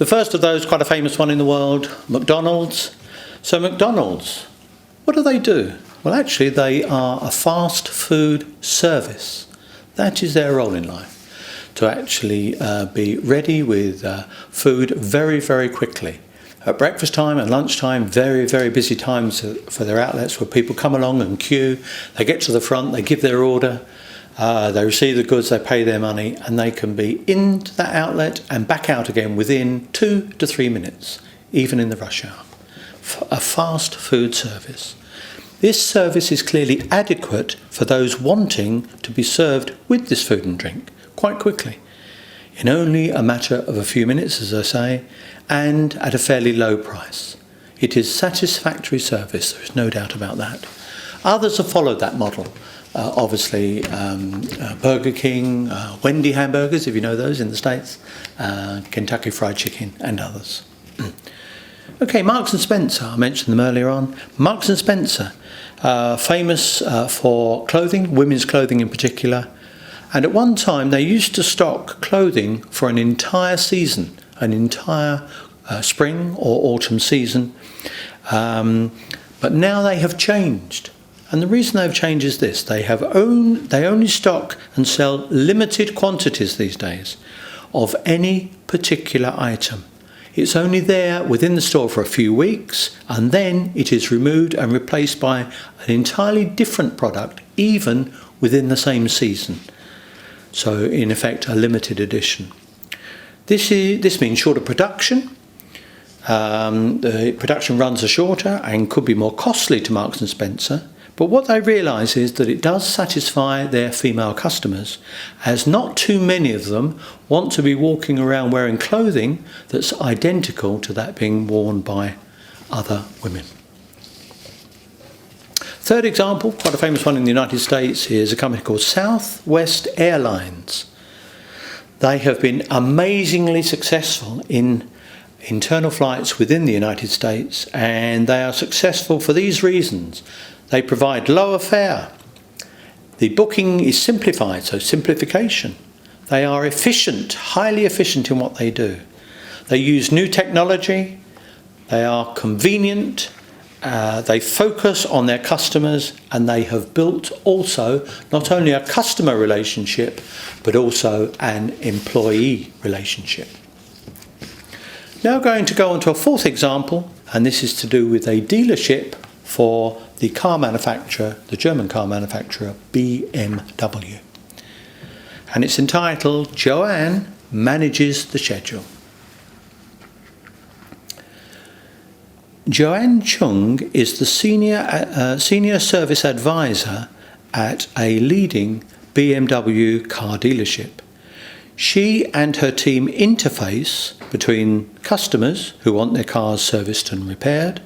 The first of those, quite a famous one in the world, McDonald's. So McDonald's, what do? Well, actually, they are a fast food service. That is their role in life, to actually be ready with food very, very quickly. At breakfast time and lunchtime, very, very busy times for their outlets where people come along and queue. They get to the front, they give their order, they receive the goods, they pay their money, and they can be into that outlet and back out again within 2 to 3 minutes, even in the rush hour. A fast food service. This service is clearly adequate for those wanting to be served with this food and drink quite quickly, in only a matter of a few minutes, as I say, and at a fairly low price. It is satisfactory service, there is no doubt about that. Others have followed that model. Obviously, Burger King, Wendy hamburgers, if you know those in the States, Kentucky Fried Chicken, and others. Okay, Marks and Spencer, I mentioned them earlier on. Marks and Spencer, famous for clothing, women's clothing in particular. And at one time they used to stock clothing for an entire season, an entire spring or autumn season. But now they have changed. And the reason they've changed is this: they only stock and sell limited quantities these days of any particular item. It's only there within the store for a few weeks, and then it is removed and replaced by an entirely different product, even within the same season. So in effect, a limited edition. This means shorter production. The production runs are shorter and could be more costly to Marks and Spencer. But what they realise is that it does satisfy their female customers, as not too many of them want to be walking around wearing clothing that's identical to that being worn by other women. Third example, quite a famous one in the United States, is a company called Southwest Airlines. They have been amazingly successful in internal flights within the United States, and they are successful for these reasons. They provide lower fare. The booking is simplified, so simplification. They are efficient, highly efficient in what they do. They use new technology. They are convenient. They focus on their customers, and they have built also not only a customer relationship, but also an employee relationship. Now going to go on to a fourth example, and this is to do with a dealership for the car manufacturer, the German car manufacturer BMW. And it's entitled Joanne Manages the Schedule. Joanne Chung is the senior service advisor at a leading BMW car dealership. She and her team interface between customers who want their cars serviced and repaired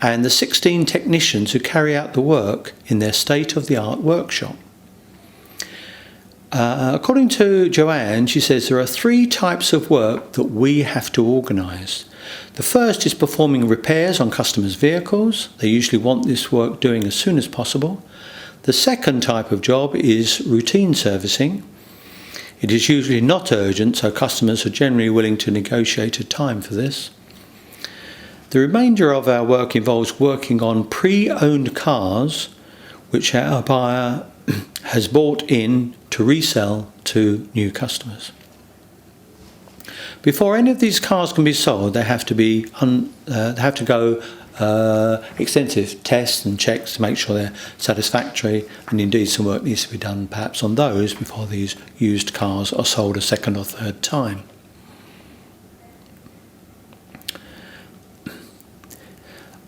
and the 16 technicians who carry out the work in their state-of-the-art workshop. According to Joanne, she says there are 3 types of work that we have to organise. The first is performing repairs on customers' vehicles. They usually want this work doing as soon as possible. The second type of job is routine servicing. It is usually not urgent, so customers are generally willing to negotiate a time for this. The remainder of our work involves working on pre-owned cars, which our buyer has bought in to resell to new customers. Before any of these cars can be sold, they have to go extensive tests and checks to make sure they're satisfactory, and indeed some work needs to be done perhaps on those before these used cars are sold a second or third time.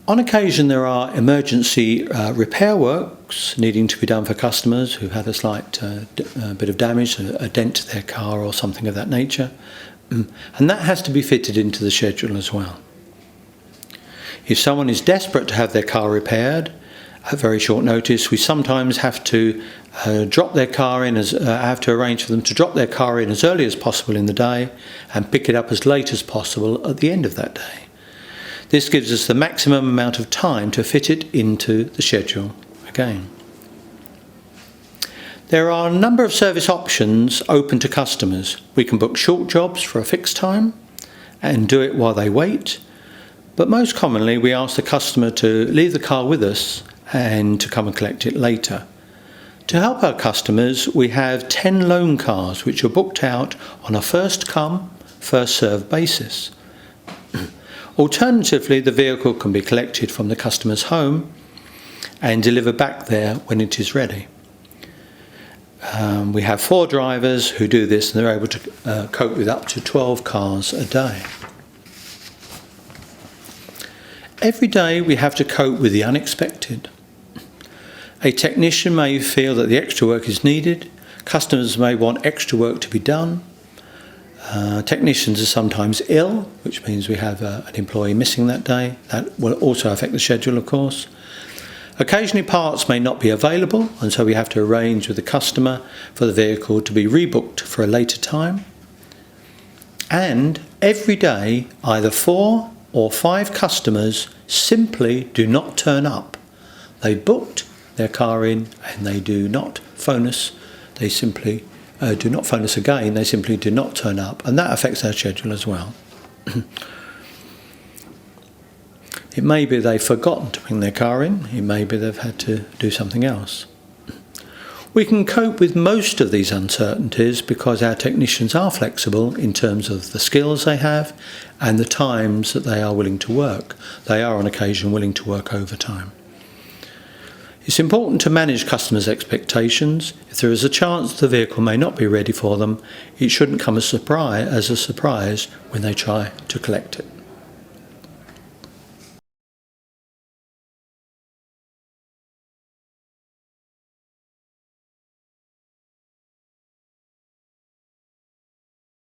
On occasion there are emergency repair works needing to be done for customers who've had a slight bit of damage, a dent to their car or something of that nature, and that has to be fitted into the schedule as well. If someone is desperate to have their car repaired at very short notice, we sometimes have to drop their car in have to arrange for them to drop their car in as early as possible in the day and pick it up as late as possible at the end of that day. This gives us the maximum amount of time to fit it into the schedule again. There are a number of service options open to customers. We can book short jobs for a fixed time, and do it while they wait. But most commonly, we ask the customer to leave the car with us and to come and collect it later. To help our customers, we have 10 loan cars which are booked out on a first come, first served basis. Alternatively, the vehicle can be collected from the customer's home and delivered back there when it is ready. We have 4 drivers who do this, and they're able to cope with up to 12 cars a day. Every day we have to cope with the unexpected. A technician may feel that the extra work is needed. Customers may want extra work to be done. Technicians are sometimes ill, which means we have an employee missing that day. That will also affect the schedule, of course. Occasionally parts may not be available, and so we have to arrange with the customer for the vehicle to be rebooked for a later time. And every day, either 4 or 5 customers simply do not turn up. They booked their car in and they do not phone us. They simply do not phone us again. They simply do not turn up, and that affects our schedule as well. It may be they've forgotten to bring their car in. It may be they've had to do something else. We can cope with most of these uncertainties because our technicians are flexible in terms of the skills they have and the times that they are willing to work. They are on occasion willing to work overtime. It's important to manage customers' expectations. If there is a chance the vehicle may not be ready for them, it shouldn't come as a surprise when they try to collect it.